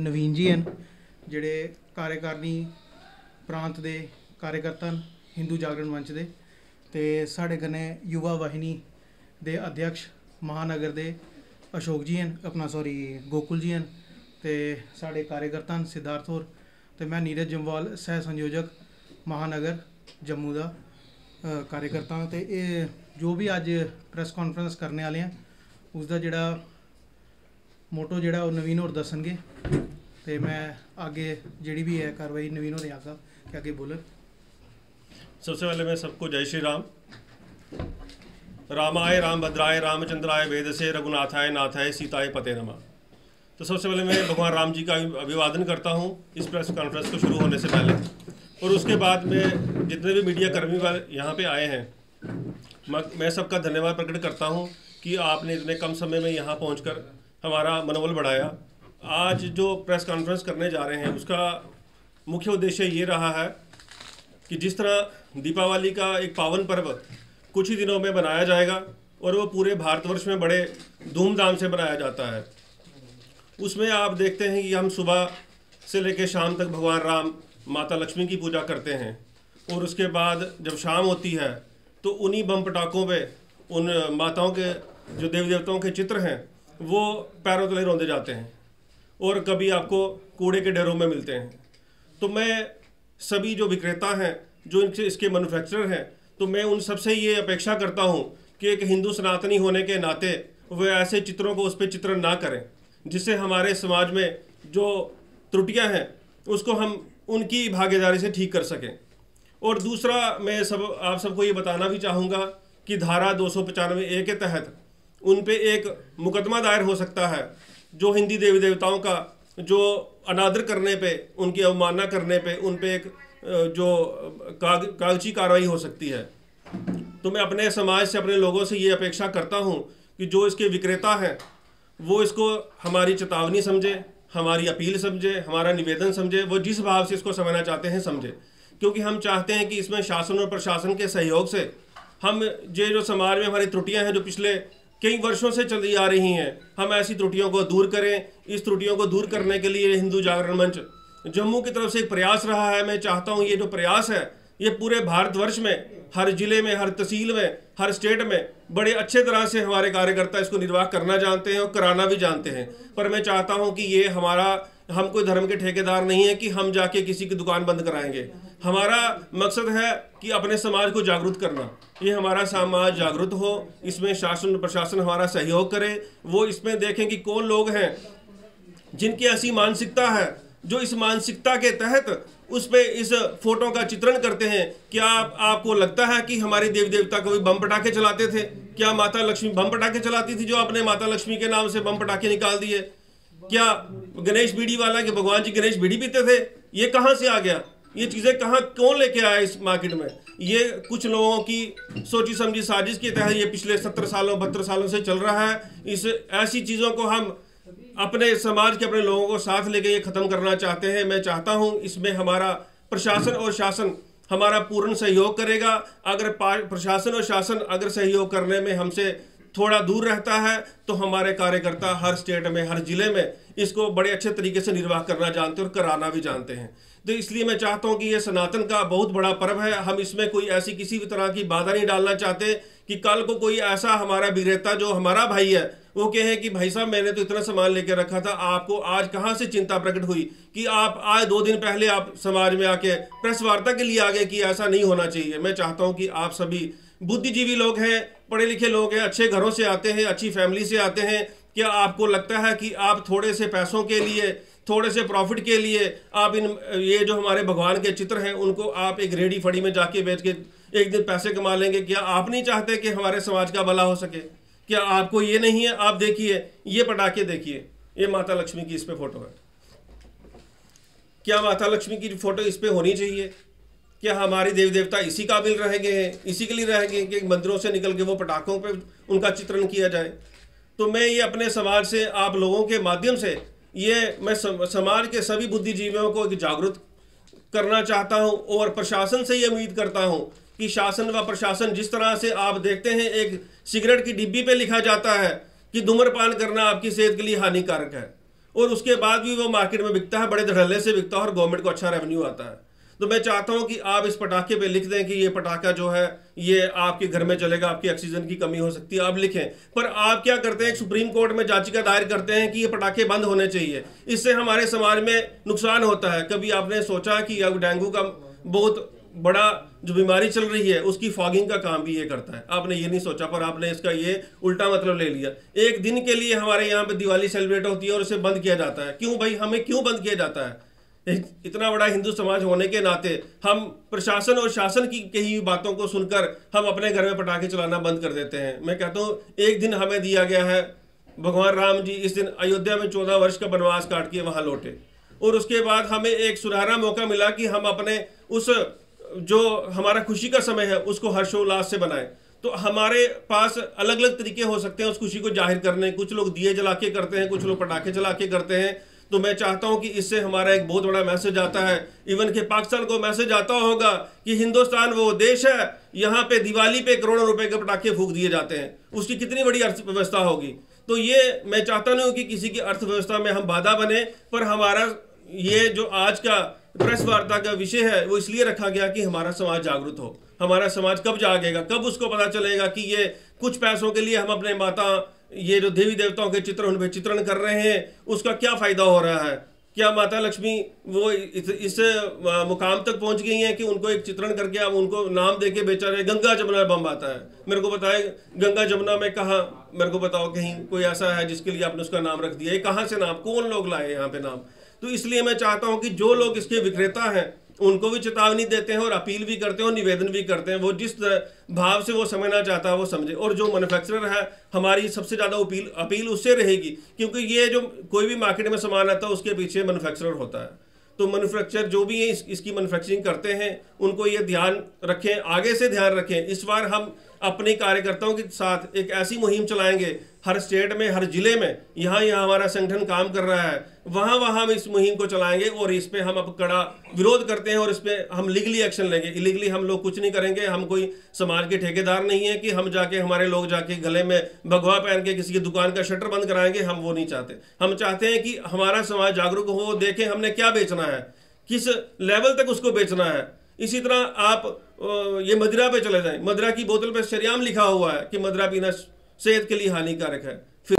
नवीन जी हैं जिहड़े कार्यकारिणी प्रांत के कार्यकर्ता न हिंदू जागरण मंच के, ते साढ़े कन्नै युवा वाहिनी के अध्यक्ष महानगर के अशोक जी हैं, अपना सॉरी गोकुल जी हैं, ते साढ़े कार्यकर्ता न सिद्धार्थ होर, ते मैं नीरज जम्वाल सह संयोजक महानगर जम्मू का कार्यकर्ता हाँ। तो ये जो भी अज प्रैस कॉन्फ्रेंस करने वाले हैं उसका जिहड़ा मोटो जिहड़ा वो नवीन होर दसणगे, तो मैं आगे जिहड़ी भी है कार्रवाई नवीन होरें आगा कि आगे बोलन। सबसे पहले मैं सबको जय श्री राम। रामाय रामभद्राय रामचंद्राय वेदसे रघुनाथाय नाथाय सीताय पते नमः। तो सबसे पहले मैं भगवान राम जी का अभिवादन करता हूँ इस प्रेस कॉन्फ्रेंस को शुरू होने से पहले, और उसके बाद में जितने भी मीडिया कर्मी यहाँ पे आए हैं मैं सबका धन्यवाद प्रकट करता हूँ कि आपने इतने कम समय में यहाँ पहुँचकर हमारा मनोबल बढ़ाया। आज जो प्रेस कॉन्फ्रेंस करने जा रहे हैं उसका मुख्य उद्देश्य ये रहा है कि जिस तरह दीपावली का एक पावन पर्व कुछ ही दिनों में मनाया जाएगा और वो पूरे भारतवर्ष में बड़े धूमधाम से मनाया जाता है, उसमें आप देखते हैं कि हम सुबह से लेकर शाम तक भगवान राम माता लक्ष्मी की पूजा करते हैं, और उसके बाद जब शाम होती है तो उन्हीं बम पटाखों पे उन माताओं के जो देवी देवताओं के चित्र हैं वो पैरों तले रौंदे जाते हैं और कभी आपको कूड़े के ढेरों में मिलते हैं। तो मैं सभी जो विक्रेता हैं, जो इसके मैन्युफैक्चरर हैं, तो मैं उन सबसे ये अपेक्षा करता हूँ कि एक हिंदू सनातनी होने के नाते वे ऐसे चित्रों को उस पर चित्रण ना करें जिससे हमारे समाज में जो त्रुटियाँ हैं उसको हम उनकी भागीदारी से ठीक कर सकें। और दूसरा मैं आप सबको ये बताना भी चाहूँगा कि धारा 295A के तहत उन पे एक मुकदमा दायर हो सकता है जो हिंदी देवी देवताओं का जो अनादर करने पे, उनकी अवमानना करने पे उन पे एक जो कागजी कार्रवाई हो सकती है। तो मैं अपने समाज से, अपने लोगों से ये अपेक्षा करता हूँ कि जो इसके विक्रेता हैं वो इसको हमारी चेतावनी समझे, हमारी अपील समझे, हमारा निवेदन समझे, वो जिस भाव से इसको समझना चाहते हैं समझे, क्योंकि हम चाहते हैं कि इसमें शासन और प्रशासन के सहयोग से हम ये जो समाज में हमारी त्रुटियां हैं जो पिछले कई वर्षों से चली आ रही हैं, हम ऐसी त्रुटियों को दूर करें। इस त्रुटियों को दूर करने के लिए हिंदू जागरण मंच जम्मू की तरफ से एक प्रयास रहा है। मैं चाहता हूँ ये जो प्रयास है ये पूरे भारतवर्ष में, हर जिले में, हर तहसील में, हर स्टेट में बड़े अच्छे तरह से हमारे कार्यकर्ता इसको निर्वाह करना जानते हैं और कराना भी जानते हैं। पर मैं चाहता हूँ कि ये हम कोई धर्म के ठेकेदार नहीं है कि हम जाके किसी की दुकान बंद कराएंगे। हमारा मकसद है कि अपने समाज को जागरूक करना, ये हमारा समाज जागरूक हो, इसमें शासन प्रशासन हमारा सहयोग करे, वो इसमें देखें कि कौन लोग हैं जिनकी ऐसी मानसिकता है जो इस मानसिकता के तहत उस पे इस फोटो का चित्रण करते हैं। क्या आपको लगता है कि हमारी देवी देवता कभी बम पटाखे चलाते थे? क्या माता लक्ष्मी बम पटाखे चलाती थी जो आपने माता लक्ष्मी के नाम से बम पटाखे निकाल दिए? क्या गणेश बीड़ी वाला के भगवान जी गणेश बीड़ी पीते थे? ये कहाँ से आ गया? ये चीज़ें कहाँ कौन लेके आया इस मार्केट में? ये कुछ लोगों की सोची समझी साजिश के तहत ये पिछले 70 सालों 72 सालों से चल रहा है। इस ऐसी चीज़ों को हम अपने समाज के, अपने लोगों को साथ लेके ये ख़त्म करना चाहते हैं। मैं चाहता हूँ इसमें हमारा प्रशासन और शासन हमारा पूर्ण सहयोग करेगा। अगर प्रशासन और शासन अगर सहयोग करने में हमसे थोड़ा दूर रहता है तो हमारे कार्यकर्ता हर स्टेट में, हर जिले में इसको बड़े अच्छे तरीके से निर्वाह करना जानते हैं और कराना भी जानते हैं। तो इसलिए मैं चाहता हूं कि ये सनातन का बहुत बड़ा पर्व है। हम इसमें कोई ऐसी किसी भी तरह की बाधा नहीं डालना चाहते कि कल को कोई ऐसा हमारा विक्रेता जो हमारा भाई है वो कहे कि भाई साहब मैंने तो इतना सामान लेके रखा था, आपको आज कहाँ से चिंता प्रकट हुई कि आप आज 2 दिन पहले आप समाज में आके प्रेस वार्ता के लिए आ गए कि ऐसा नहीं होना चाहिए। मैं चाहता हूँ कि आप सभी बुद्धिजीवी लोग हैं, पढ़े लिखे लोग हैं, अच्छे घरों से आते हैं, अच्छी फैमिली से आते हैं। क्या आपको लगता है कि आप थोड़े से पैसों के लिए, थोड़े से प्रॉफिट के लिए आप ये जो हमारे भगवान के चित्र हैं उनको आप एक रेडी फड़ी में जाके बेच के एक दिन पैसे कमा लेंगे? क्या आप नहीं चाहते कि हमारे समाज का भला हो सके? क्या आपको ये नहीं है? आप देखिए, ये पटाखे देखिए, ये माता लक्ष्मी की इस पे फोटो है। क्या माता लक्ष्मी की फोटो इस पे होनी चाहिए? क्या हमारे देवी देवता इसी काबिल रह गए हैं, इसी के लिए रह गए कि मंदिरों से निकल के वो पटाखों पे उनका चित्रण किया जाए? तो मैं ये अपने समाज से, आप लोगों के माध्यम से ये मैं समाज के सभी बुद्धिजीवियों को जागरूक करना चाहता हूं और प्रशासन से ये उम्मीद करता हूं कि शासन व प्रशासन, जिस तरह से आप देखते हैं एक सिगरेट की डिब्बी पे लिखा जाता है कि धूम्रपान करना आपकी सेहत के लिए हानिकारक है, और उसके बाद भी वो मार्केट में बिकता है, बड़े धड़ल्ले से बिकता है और गवर्नमेंट को अच्छा रेवेन्यू आता है। तो मैं चाहता हूं कि आप इस पटाखे पे लिख दें कि ये पटाखा जो है ये आपके घर में चलेगा, आपकी ऑक्सीजन की कमी हो सकती है, आप लिखें। पर आप क्या करते हैं, सुप्रीम कोर्ट में याचिका दायर करते हैं कि ये पटाखे बंद होने चाहिए, इससे हमारे समाज में नुकसान होता है। कभी आपने सोचा कि अब डेंगू का बहुत बड़ा जो बीमारी चल रही है उसकी फॉगिंग का काम भी ये करता है? आपने ये नहीं सोचा, पर आपने इसका ये उल्टा मतलब ले लिया। एक दिन के लिए हमारे यहाँ पे दिवाली सेलिब्रेट होती है और उसे बंद किया जाता है। क्यों भाई, हमें क्यों बंद किया जाता है? इतना बड़ा हिंदू समाज होने के नाते हम प्रशासन और शासन की कही बातों को सुनकर हम अपने घर में पटाखे चलाना बंद कर देते हैं। मैं कहता हूँ एक दिन हमें दिया गया है, भगवान राम जी इस दिन अयोध्या में 14 वर्ष का वनवास काट के वहाँ लौटे, और उसके बाद हमें एक सुनहरा मौका मिला कि हम अपने उस जो हमारा खुशी का समय है उसको हर्षोल्लास से बनाएं। तो हमारे पास अलग अलग तरीके हो सकते हैं उस खुशी को जाहिर करने। कुछ लोग दिए जला के करते हैं, कुछ लोग पटाखे जला के करते हैं। तो मैं चाहता हूं कि इससे हमारा एक बहुत बड़ा मैसेज आता है, इवन के पाकिस्तान को मैसेज आता होगा कि हिंदुस्तान वो देश है, यहाँ पे दिवाली पे करोड़ों रुपए के पटाखे फूंक दिए जाते हैं, उसकी कितनी बड़ी अर्थव्यवस्था होगी। तो ये मैं चाहता नहीं हूँ कि किसी की अर्थव्यवस्था में हम बाधा बने, पर हमारा ये जो आज का प्रेस वार्ता का विषय है वो इसलिए रखा गया कि हमारा समाज जागरूक हो। हमारा समाज कब जागेगा, कब उसको पता चलेगा कि ये कुछ पैसों के लिए हम अपने माता ये जो देवी देवताओं के चित्र उन पर चित्रण कर रहे हैं, उसका क्या फायदा हो रहा है? क्या माता लक्ष्मी वो इस मुकाम तक पहुंच गई हैं कि उनको एक चित्रण करके अब उनको नाम देके बेचा रहे? गंगा जमुना बम आता है, मेरे को बताए गंगा जमुना में कहाँ, मेरे को बताओ कहीं कोई ऐसा है जिसके लिए आपने उसका नाम रख दिया? ये कहाँ से नाम, कौन लोग लाए यहाँ पे नाम? तो इसलिए मैं चाहता हूं कि जो लोग इसके विक्रेता हैं उनको भी चेतावनी देते हैं और अपील भी करते हैं और निवेदन भी करते हैं, वो जिस भाव से वो समझना चाहता है वो समझे। और जो मैन्युफैक्चरर है, हमारी सबसे ज़्यादा अपील उससे रहेगी, क्योंकि ये जो कोई भी मार्केट में सामान आता है उसके पीछे मैन्युफैक्चरर होता है। तो मैन्युफैक्चरर जो भी है इसकी मैन्युफैक्चरिंग करते हैं उनको ये ध्यान रखें, आगे से ध्यान रखें। इस बार हम अपने कार्यकर्ताओं के साथ एक ऐसी मुहिम चलाएंगे हर स्टेट में, हर जिले में, यहाँ हमारा संगठन काम कर रहा है, वहाँ हम इस मुहिम को चलाएंगे और इस पे हम अब कड़ा विरोध करते हैं और इस पे हम लीगली एक्शन लेंगे। इलीगली हम लोग कुछ नहीं करेंगे। हम कोई समाज के ठेकेदार नहीं है कि हम जाके हमारे लोग जाके गले में भगवा पहन के किसी की दुकान का शटर बंद कराएंगे, हम वो नहीं चाहते। हम चाहते हैं कि हमारा समाज जागरूक हो, देखें हमने क्या बेचना है, किस लेवल तक उसको बेचना है। इसी तरह आप ये मदिरा पे चले जाएं, मदिरा की बोतल पे सरेआम लिखा हुआ है कि मदिरा पीना सेहत के लिए हानिकारक है। फिर